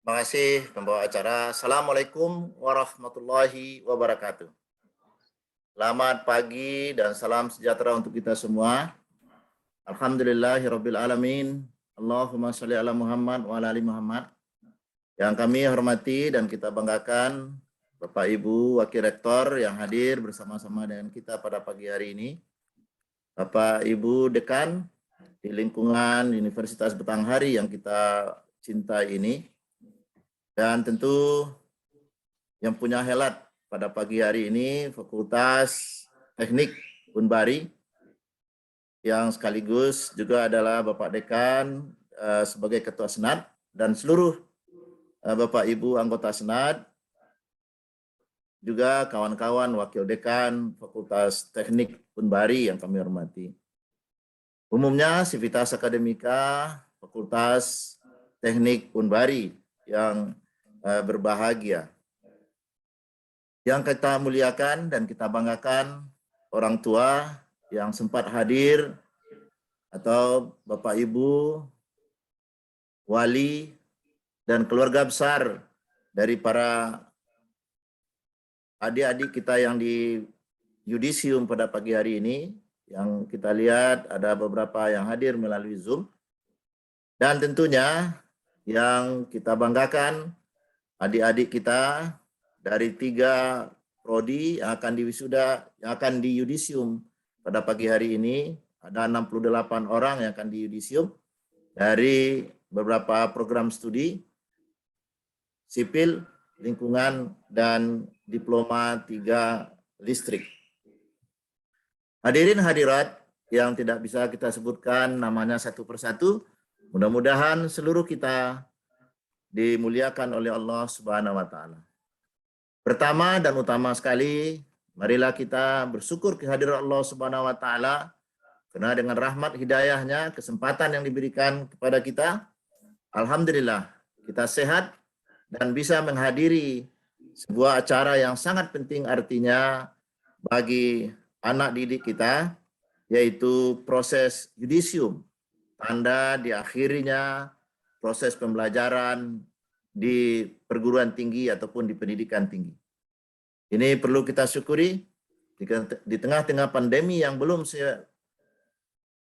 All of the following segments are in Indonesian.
Terima kasih pembawa acara. Assalamualaikum warahmatullahi wabarakatuh. Selamat pagi dan salam sejahtera untuk kita semua. Alhamdulillahirabbil alamin. Allahumma shalli ala Muhammad wa ala ali Muhammad. Yang kami hormati dan kita banggakan Bapak Ibu Wakil Rektor yang hadir bersama-sama dengan kita pada pagi hari ini. Bapak Ibu Dekan di lingkungan Universitas Batanghari yang kita cintai ini. Dan tentu yang punya helat pada pagi hari ini Fakultas Teknik Unbari yang sekaligus juga adalah Bapak Dekan sebagai Ketua Senat dan seluruh Bapak Ibu anggota Senat, juga kawan-kawan Wakil Dekan Fakultas Teknik Unbari yang kami hormati. Umumnya Sivitas Akademika Fakultas Teknik Unbari yang berbahagia. Yang kita muliakan dan kita banggakan orang tua yang sempat hadir atau Bapak Ibu, wali, dan keluarga besar dari para adik-adik kita yang di yudisium pada pagi hari ini. Yang kita lihat ada beberapa yang hadir melalui Zoom. Dan tentunya yang kita banggakan adik-adik kita dari 3 prodi yang akan diwisuda, yang akan di yudisium pada pagi hari ini. Ada 68 orang yang akan di yudisium dari beberapa program studi, sipil, lingkungan, dan diploma 3 listrik. Hadirin hadirat yang tidak bisa kita sebutkan namanya satu persatu, mudah-mudahan seluruh kita dimuliakan oleh Allah Subhanahu wa taala. Pertama dan utama sekali, marilah kita bersyukur kehadiran Allah Subhanahu wa taala karena dengan rahmat hidayahnya, kesempatan yang diberikan kepada kita, alhamdulillah kita sehat dan bisa menghadiri sebuah acara yang sangat penting artinya bagi anak didik kita, yaitu proses yudisium, tanda diakhirinya proses pembelajaran di perguruan tinggi ataupun di pendidikan tinggi. Ini perlu kita syukuri di tengah-tengah pandemi yang belum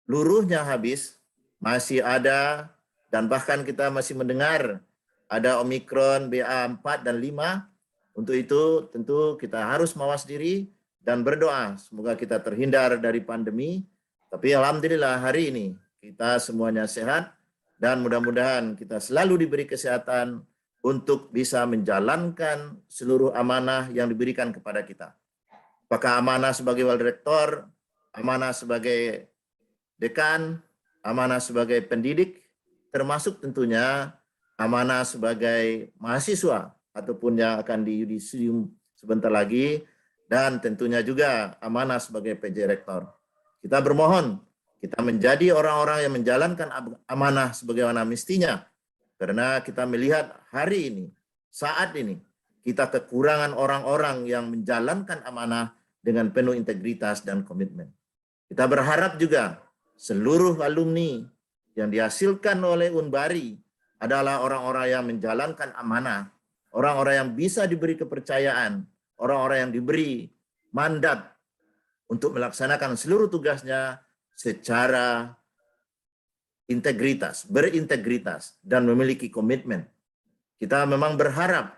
seluruhnya habis, masih ada dan bahkan kita masih mendengar ada Omikron BA4 dan 5. Untuk itu tentu kita harus mawas diri dan berdoa semoga kita terhindar dari pandemi. Tapi alhamdulillah hari ini kita semuanya sehat. Dan mudah-mudahan kita selalu diberi kesehatan untuk bisa menjalankan seluruh amanah yang diberikan kepada kita. Apakah amanah sebagai wali rektor, amanah sebagai dekan, amanah sebagai pendidik, termasuk tentunya amanah sebagai mahasiswa ataupun yang akan di yudisium sebentar lagi, dan tentunya juga amanah sebagai PJ Rektor. Kita bermohon kita menjadi orang-orang yang menjalankan amanah sebagaimana mestinya. Karena kita melihat hari ini, saat ini, kita kekurangan orang-orang yang menjalankan amanah dengan penuh integritas dan komitmen. Kita berharap juga seluruh alumni yang dihasilkan oleh Unbari adalah orang-orang yang menjalankan amanah, orang-orang yang bisa diberi kepercayaan, orang-orang yang diberi mandat untuk melaksanakan seluruh tugasnya secara integritas, berintegritas, dan memiliki komitmen. Kita memang berharap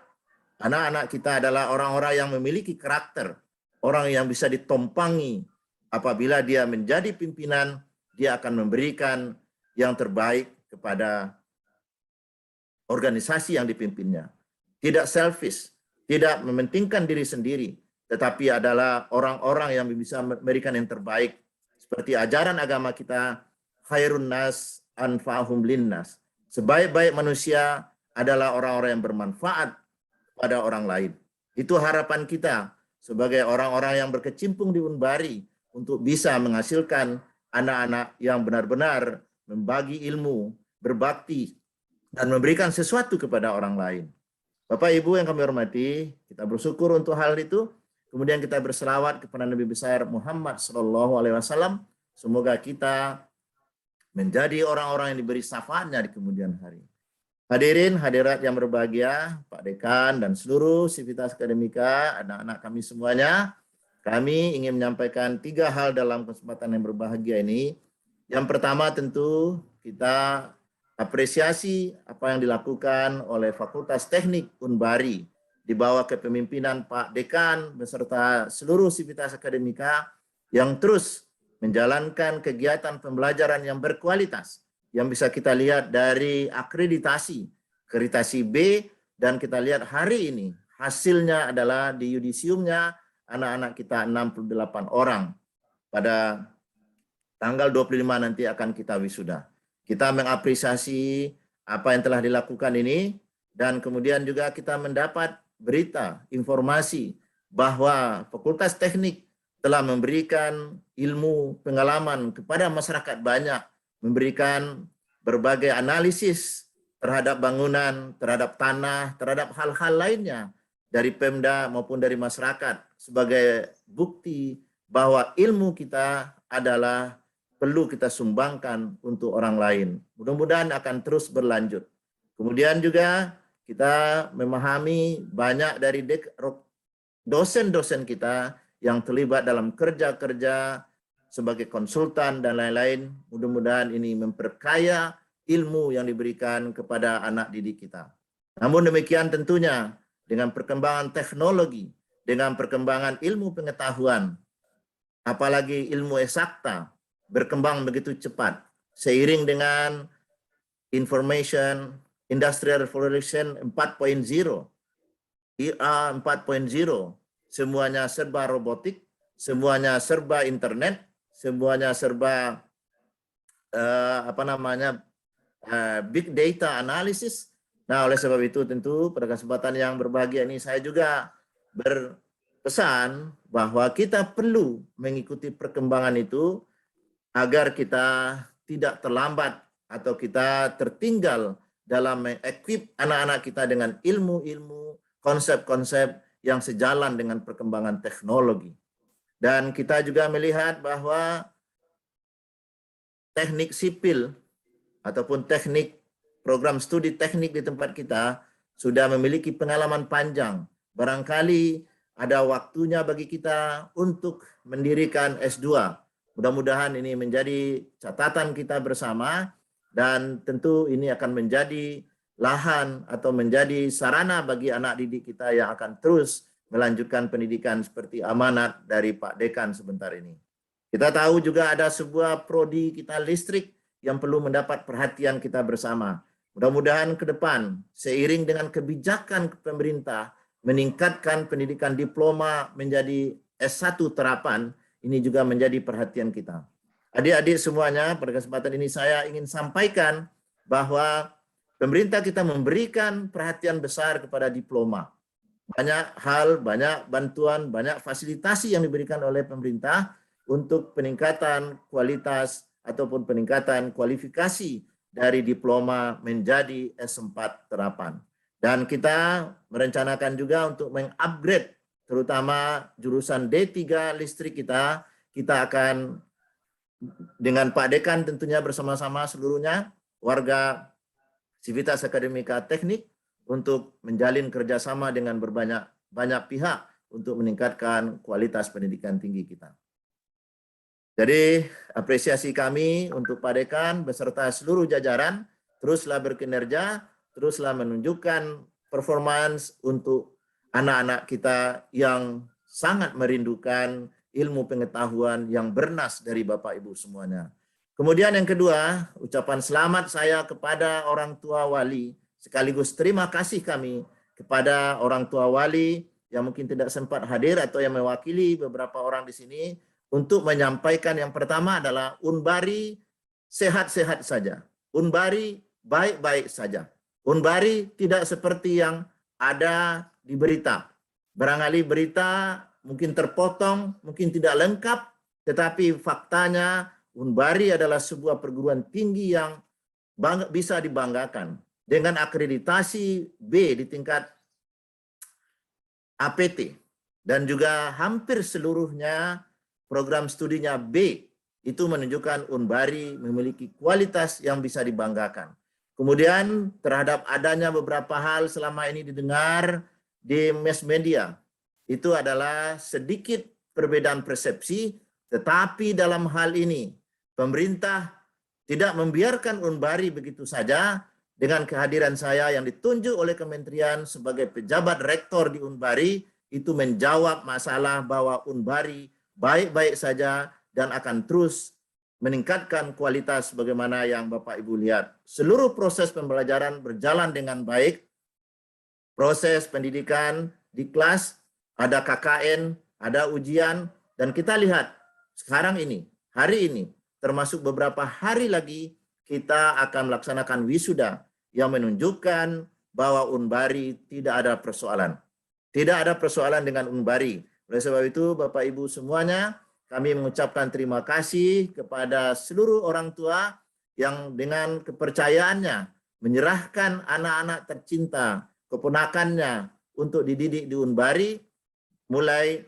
anak-anak kita adalah orang-orang yang memiliki karakter, orang yang bisa ditompangi. Apabila dia menjadi pimpinan, dia akan memberikan yang terbaik kepada organisasi yang dipimpinnya. Tidak selfish, tidak mementingkan diri sendiri, tetapi adalah orang-orang yang bisa memberikan yang terbaik. Seperti ajaran agama kita, khairun nas anfa'hum linnas. Sebaik-baik manusia adalah orang-orang yang bermanfaat pada orang lain. Itu harapan kita sebagai orang-orang yang berkecimpung di Unbari untuk bisa menghasilkan anak-anak yang benar-benar membagi ilmu, berbakti, dan memberikan sesuatu kepada orang lain. Bapak Ibu yang kami hormati, kita bersyukur untuk hal itu. Kemudian kita berselawat kepada Nabi besar Muhammad SAW. Semoga kita menjadi orang-orang yang diberi syafaatnya di kemudian hari. Hadirin hadirat yang berbahagia, Pak Dekan dan seluruh sivitas akademika, anak-anak kami semuanya, kami ingin menyampaikan 3 hal dalam kesempatan yang berbahagia ini. Yang pertama tentu kita apresiasi apa yang dilakukan oleh Fakultas Teknik Unbari di bawah kepemimpinan Pak Dekan beserta seluruh sivitas akademika yang terus menjalankan kegiatan pembelajaran yang berkualitas yang bisa kita lihat dari akreditasi B, dan kita lihat hari ini hasilnya adalah di yudisiumnya anak-anak kita 68 orang. Pada tanggal 25 nanti akan kita wisuda. Kita mengapresiasi apa yang telah dilakukan ini dan kemudian juga kita mendapat berita, informasi bahwa Fakultas Teknik telah memberikan ilmu pengalaman kepada masyarakat banyak, memberikan berbagai analisis terhadap bangunan, terhadap tanah, terhadap hal-hal lainnya dari Pemda maupun dari masyarakat sebagai bukti bahwa ilmu kita adalah perlu kita sumbangkan untuk orang lain. Mudah-mudahan akan terus berlanjut. Kemudian juga kita memahami banyak dari dosen-dosen kita yang terlibat dalam kerja-kerja sebagai konsultan dan lain-lain. Mudah-mudahan ini memperkaya ilmu yang diberikan kepada anak didik kita. Namun demikian tentunya dengan perkembangan teknologi, dengan perkembangan ilmu pengetahuan, apalagi ilmu eksakta, berkembang begitu cepat. Seiring dengan information, industrial revolution 4.0, era 4.0, semuanya serba robotik, semuanya serba internet, semuanya serba big data analysis. Nah, oleh sebab itu tentu pada kesempatan yang berbahagia ini saya juga berpesan bahwa kita perlu mengikuti perkembangan itu agar kita tidak terlambat atau kita tertinggal dalam mengequip anak-anak kita dengan ilmu-ilmu, konsep-konsep yang sejalan dengan perkembangan teknologi. Dan kita juga melihat bahwa teknik sipil ataupun teknik program studi teknik di tempat kita sudah memiliki pengalaman panjang. Barangkali ada waktunya bagi kita untuk mendirikan S2. Mudah-mudahan ini menjadi catatan kita bersama dan tentu ini akan menjadi lahan atau menjadi sarana bagi anak didik kita yang akan terus melanjutkan pendidikan seperti amanat dari Pak Dekan sebentar ini. Kita tahu juga ada sebuah prodi kita listrik yang perlu mendapat perhatian kita bersama. Mudah-mudahan ke depan seiring dengan kebijakan pemerintah meningkatkan pendidikan diploma menjadi S1 terapan, ini juga menjadi perhatian kita. Adik-adik semuanya, pada kesempatan ini saya ingin sampaikan bahwa pemerintah kita memberikan perhatian besar kepada diploma. Banyak hal, banyak bantuan, banyak fasilitasi yang diberikan oleh pemerintah untuk peningkatan kualitas ataupun peningkatan kualifikasi dari diploma menjadi S4 terapan. Dan kita merencanakan juga untuk mengupgrade terutama jurusan D3 listrik kita akan dengan Pak Dekan tentunya bersama-sama seluruhnya warga Sivitas Akademika Teknik untuk menjalin kerjasama dengan banyak pihak untuk meningkatkan kualitas pendidikan tinggi kita. Jadi apresiasi kami untuk Pak Dekan beserta seluruh jajaran, teruslah berkinerja, teruslah menunjukkan performance untuk anak-anak kita yang sangat merindukan ilmu pengetahuan yang bernas dari Bapak Ibu semuanya. Kemudian yang kedua, ucapan selamat saya kepada orang tua wali, sekaligus terima kasih kami kepada orang tua wali yang mungkin tidak sempat hadir atau yang mewakili beberapa orang di sini untuk menyampaikan yang pertama adalah Unbari sehat-sehat saja. Unbari baik-baik saja. Unbari tidak seperti yang ada di berita. Barangkali berita mungkin terpotong, mungkin tidak lengkap, tetapi faktanya Unbari adalah sebuah perguruan tinggi yang bisa dibanggakan dengan akreditasi B di tingkat APT dan juga hampir seluruhnya program studinya B. Itu menunjukkan Unbari memiliki kualitas yang bisa dibanggakan. Kemudian terhadap adanya beberapa hal selama ini didengar di mass media, itu adalah sedikit perbedaan persepsi, tetapi dalam hal ini pemerintah tidak membiarkan Unbari begitu saja dengan kehadiran saya yang ditunjuk oleh kementerian sebagai pejabat rektor di Unbari, itu menjawab masalah bahwa Unbari baik-baik saja dan akan terus meningkatkan kualitas bagaimana yang Bapak Ibu lihat. Seluruh proses pembelajaran berjalan dengan baik. Proses pendidikan di kelas, ada KKN, ada ujian, dan kita lihat sekarang ini, hari ini, termasuk beberapa hari lagi, kita akan melaksanakan wisuda yang menunjukkan bahwa Unbari tidak ada persoalan. Tidak ada persoalan dengan Unbari. Oleh sebab itu, Bapak Ibu semuanya, kami mengucapkan terima kasih kepada seluruh orang tua yang dengan kepercayaannya menyerahkan anak-anak tercinta, keponakannya untuk dididik di Unbari mulai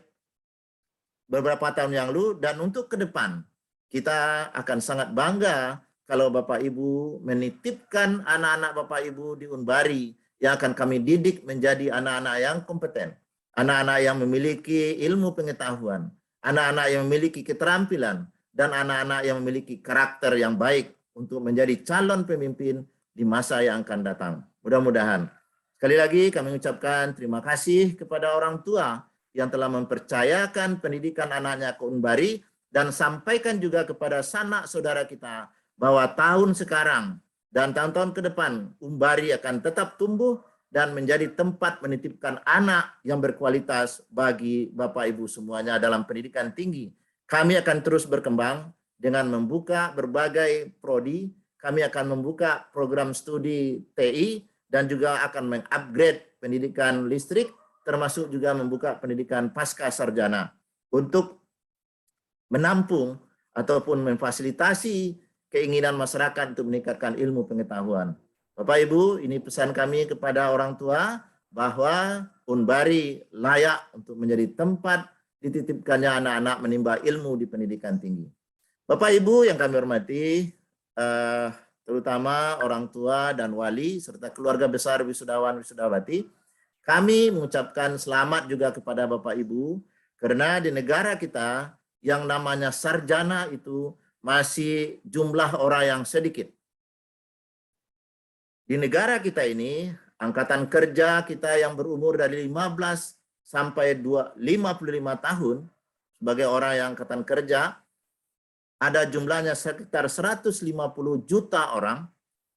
beberapa tahun yang lalu, dan untuk ke depan kita akan sangat bangga kalau Bapak Ibu menitipkan anak-anak Bapak Ibu di Unbari yang akan kami didik menjadi anak-anak yang kompeten, anak-anak yang memiliki ilmu pengetahuan, anak-anak yang memiliki keterampilan, dan anak-anak yang memiliki karakter yang baik untuk menjadi calon pemimpin di masa yang akan datang. Mudah-mudahan. Sekali lagi kami mengucapkan terima kasih kepada orang tua yang telah mempercayakan pendidikan anaknya ke Unbari, dan sampaikan juga kepada sanak saudara kita bahwa tahun sekarang dan tahun-tahun ke depan Unbari akan tetap tumbuh dan menjadi tempat menitipkan anak yang berkualitas bagi Bapak Ibu semuanya dalam pendidikan tinggi. Kami akan terus berkembang dengan membuka berbagai prodi, kami akan membuka program studi TI, dan juga akan mengupgrade pendidikan listrik, termasuk juga membuka pendidikan pasca sarjana untuk menampung ataupun memfasilitasi keinginan masyarakat untuk meningkatkan ilmu pengetahuan. Bapak Ibu, ini pesan kami kepada orang tua bahwa Unbari layak untuk menjadi tempat dititipkannya anak-anak menimba ilmu di pendidikan tinggi. Bapak Ibu yang kami hormati, terutama orang tua dan wali serta keluarga besar wisudawan wisudawati, kami mengucapkan selamat juga kepada Bapak Ibu karena di negara kita yang namanya sarjana itu masih jumlah orang yang sedikit. Di negara kita ini, angkatan kerja kita yang berumur dari 15 sampai 55 tahun sebagai orang yang angkatan kerja, ada jumlahnya sekitar 150 juta orang,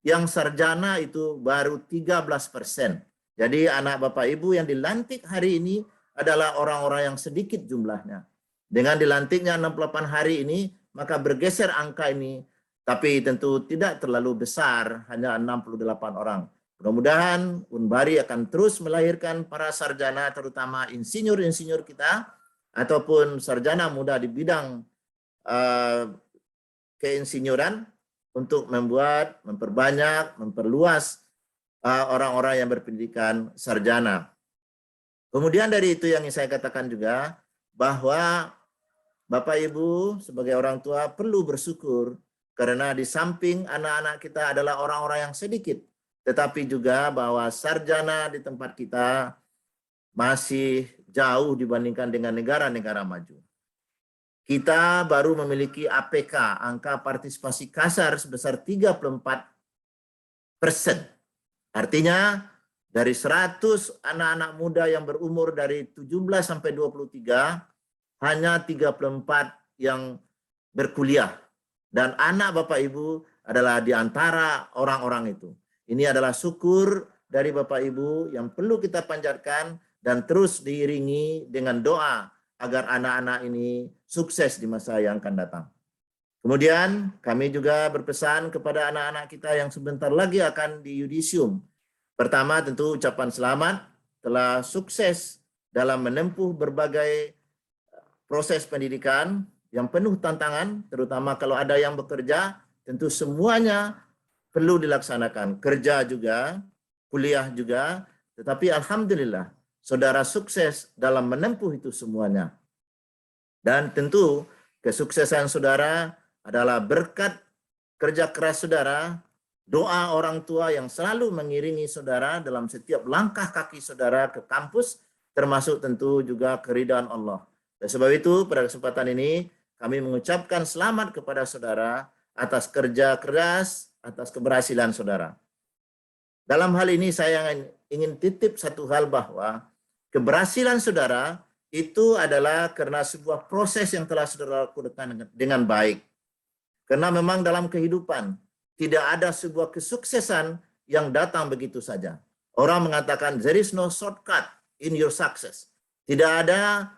yang sarjana itu baru 13%. Jadi anak Bapak Ibu yang dilantik hari ini adalah orang-orang yang sedikit jumlahnya. Dengan dilantiknya 68 hari ini, maka bergeser angka ini, tapi tentu tidak terlalu besar, hanya 68 orang. Mudah-mudahan Unbari akan terus melahirkan para sarjana, terutama insinyur-insinyur kita, ataupun sarjana muda di bidang keinsinyuran, untuk membuat, memperbanyak, memperluas orang-orang yang berpendidikan sarjana. Kemudian dari itu yang saya katakan juga, bahwa Bapak Ibu sebagai orang tua perlu bersyukur karena di samping anak-anak kita adalah orang-orang yang sedikit, tetapi juga bahwa sarjana di tempat kita masih jauh dibandingkan dengan negara-negara maju. Kita baru memiliki APK, angka partisipasi kasar sebesar 34%. Artinya dari 100 anak-anak muda yang berumur dari 17 sampai 23, hanya 34 yang berkuliah. Dan anak Bapak Ibu adalah di antara orang-orang itu. Ini adalah syukur dari Bapak Ibu yang perlu kita panjatkan dan terus diiringi dengan doa agar anak-anak ini sukses di masa yang akan datang. Kemudian kami juga berpesan kepada anak-anak kita yang sebentar lagi akan di yudisium. Pertama tentu ucapan selamat telah sukses dalam menempuh berbagai proses pendidikan yang penuh tantangan, terutama kalau ada yang bekerja, tentu semuanya perlu dilaksanakan. Kerja juga, kuliah juga, tetapi alhamdulillah, saudara sukses dalam menempuh itu semuanya. Dan tentu kesuksesan saudara adalah berkat kerja keras saudara doa orang tua yang selalu mengiringi saudara dalam setiap langkah kaki saudara ke kampus, termasuk tentu juga keridhaan Allah. Dan sebab itu pada kesempatan ini kami mengucapkan selamat kepada saudara atas kerja keras, atas keberhasilan saudara. Dalam hal ini saya ingin titip satu hal bahwa keberhasilan saudara itu adalah karena sebuah proses yang telah saudara lakukan dengan baik. Karena memang dalam kehidupan tidak ada sebuah kesuksesan yang datang begitu saja. Orang mengatakan there is no shortcut in your success. Tidak ada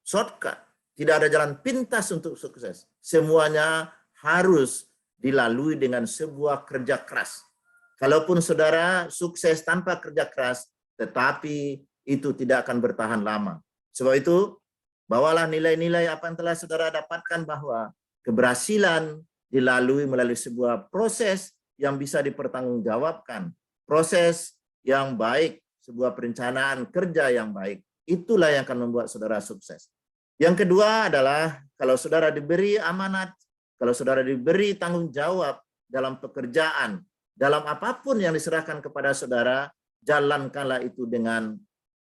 shortcut, tidak ada jalan pintas untuk sukses. Semuanya harus dilalui dengan sebuah kerja keras. Kalaupun saudara sukses tanpa kerja keras, tetapi itu tidak akan bertahan lama. Sebab itu, bawalah nilai-nilai apa yang telah saudara dapatkan bahwa keberhasilan dilalui melalui sebuah proses yang bisa dipertanggungjawabkan. Proses yang baik, sebuah perencanaan kerja yang baik. Itulah yang akan membuat saudara sukses. Yang kedua adalah kalau saudara diberi amanat, kalau saudara diberi tanggung jawab dalam pekerjaan, dalam apapun yang diserahkan kepada saudara, jalankanlah itu dengan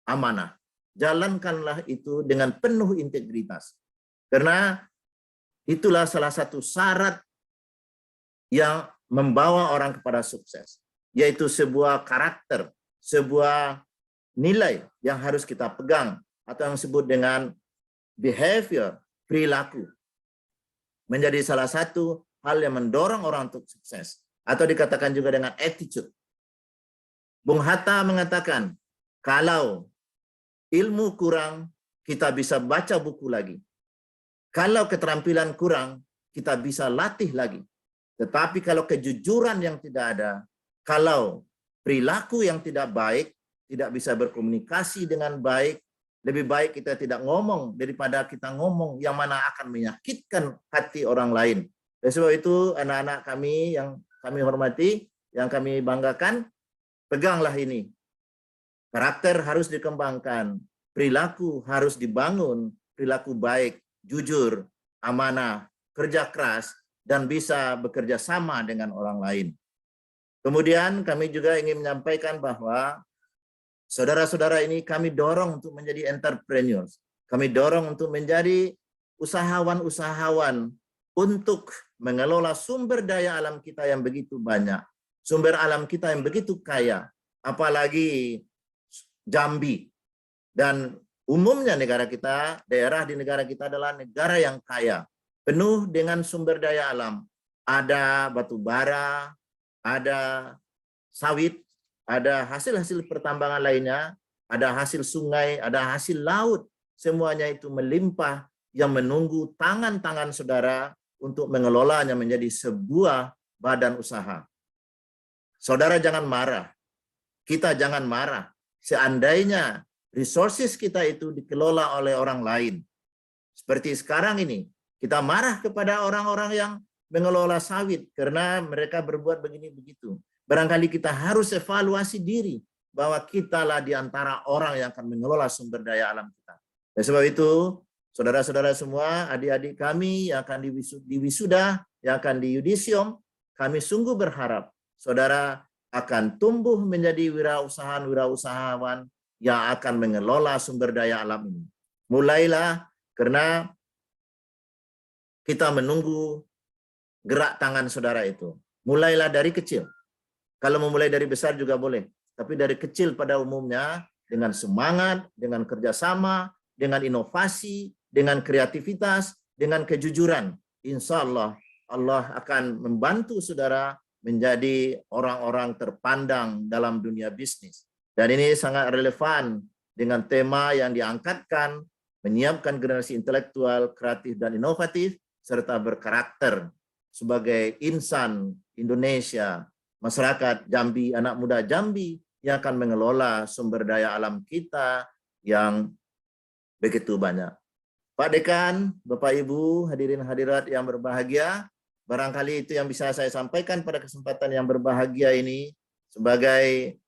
amanah. Jalankanlah itu dengan penuh integritas. Karena itulah salah satu syarat yang membawa orang kepada sukses, yaitu sebuah karakter, sebuah nilai yang harus kita pegang, atau yang disebut dengan behavior, perilaku. Menjadi salah satu hal yang mendorong orang untuk sukses. Atau dikatakan juga dengan attitude. Bung Hatta mengatakan, kalau ilmu kurang, kita bisa baca buku lagi. Kalau keterampilan kurang, kita bisa latih lagi. Tetapi kalau kejujuran yang tidak ada, kalau perilaku yang tidak baik, tidak bisa berkomunikasi dengan baik, lebih baik kita tidak ngomong daripada kita ngomong yang mana akan menyakitkan hati orang lain. Dan sebab itu anak-anak kami yang kami hormati, yang kami banggakan, peganglah ini. Karakter harus dikembangkan, perilaku harus dibangun, perilaku baik, jujur, amanah, kerja keras, dan bisa bekerja sama dengan orang lain. Kemudian kami juga ingin menyampaikan bahwa saudara-saudara ini kami dorong untuk menjadi entrepreneurs. Kami dorong untuk menjadi usahawan-usahawan untuk mengelola sumber daya alam kita yang begitu banyak. Sumber alam kita yang begitu kaya. Apalagi Jambi. Dan umumnya negara kita, daerah di negara kita adalah negara yang kaya. Penuh dengan sumber daya alam. Ada batu bara, ada sawit, ada hasil-hasil pertambangan lainnya, ada hasil sungai, ada hasil laut. Semuanya itu melimpah yang menunggu tangan-tangan saudara untuk mengelolanya menjadi sebuah badan usaha. Saudara jangan marah. Kita jangan marah. Seandainya resources kita itu dikelola oleh orang lain. Seperti sekarang ini, kita marah kepada orang-orang yang mengelola sawit karena mereka berbuat begini begitu. Barangkali kita harus evaluasi diri bahwa kitalah di antara orang yang akan mengelola sumber daya alam kita. Dan sebab itu, saudara-saudara semua, adik-adik kami yang akan di wisuda, yang akan di yudisium, kami sungguh berharap saudara akan tumbuh menjadi wirausahawan yang akan mengelola sumber daya alam ini. Mulailah karena kita menunggu gerak tangan saudara itu. Mulailah dari kecil. Kalau memulai dari besar juga boleh. Tapi dari kecil pada umumnya, dengan semangat, dengan kerjasama, dengan inovasi, dengan kreativitas, dengan kejujuran. Insya Allah, Allah akan membantu saudara menjadi orang-orang terpandang dalam dunia bisnis. Dan ini sangat relevan dengan tema yang diangkatkan, menyiapkan generasi intelektual, kreatif, dan inovatif, serta berkarakter sebagai insan Indonesia, masyarakat Jambi, anak muda Jambi yang akan mengelola sumber daya alam kita yang begitu banyak. Pak Dekan, Bapak Ibu, hadirin hadirat yang berbahagia, barangkali itu yang bisa saya sampaikan pada kesempatan yang berbahagia ini. Sebagai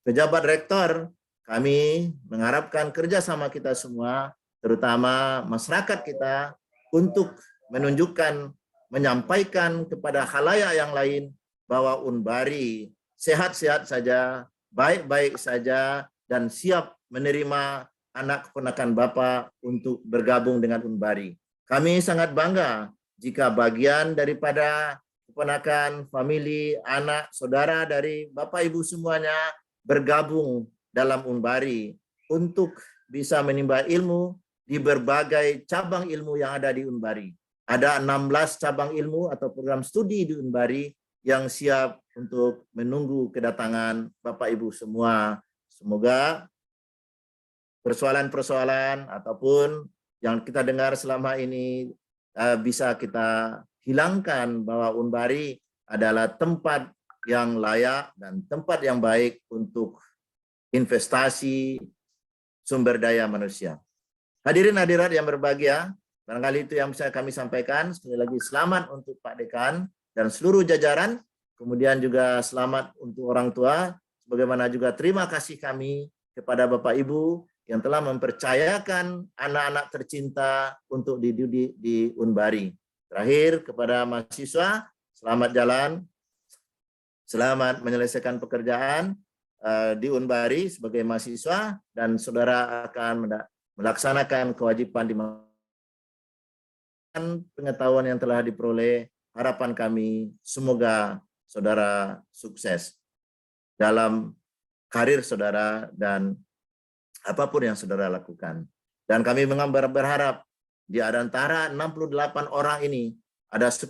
pejabat rektor, kami mengharapkan kerjasama kita semua, terutama masyarakat kita, untuk menunjukkan menyampaikan kepada khalayak yang lain bahwa Unbari sehat-sehat saja, baik-baik saja, dan siap menerima anak keponakan Bapak untuk bergabung dengan Unbari. Kami sangat bangga jika bagian daripada keponakan, famili, anak, saudara dari Bapak Ibu semuanya bergabung dalam Unbari untuk bisa menimba ilmu di berbagai cabang ilmu yang ada di Unbari. Ada 16 cabang ilmu atau program studi di Unbari yang siap untuk menunggu kedatangan Bapak Ibu semua. Semoga persoalan-persoalan ataupun yang kita dengar selama ini bisa kita hilangkan bahwa Unbari adalah tempat yang layak dan tempat yang baik untuk investasi sumber daya manusia. Hadirin hadirat yang berbahagia, barangkali itu yang bisa kami sampaikan. Sekali lagi selamat untuk Pak Dekan dan seluruh jajaran. Kemudian juga selamat untuk orang tua. Sebagaimana juga terima kasih kami kepada Bapak Ibu yang telah mempercayakan anak-anak tercinta untuk dididik di Unbari. Terakhir kepada mahasiswa, selamat jalan, selamat menyelesaikan pekerjaan di Unbari sebagai mahasiswa, dan saudara akan melaksanakan kewajiban di pengetahuan yang telah diperoleh. Harapan kami semoga saudara sukses dalam karir saudara dan apapun yang saudara lakukan. Dan kami berharap di antara 68 orang ini ada 10%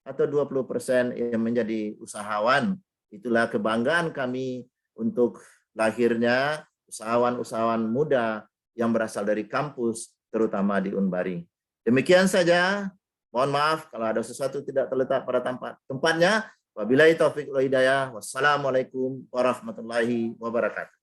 atau 20% yang menjadi usahawan. Itulah kebanggaan kami untuk lahirnya usahawan-usahawan muda yang berasal dari kampus, terutama di Unbari. Demikian saja. Mohon maaf kalau ada sesuatu tidak terletak pada tempatnya. Wabillahi taufiq wal hidayah. Wassalamualaikum warahmatullahi wabarakatuh.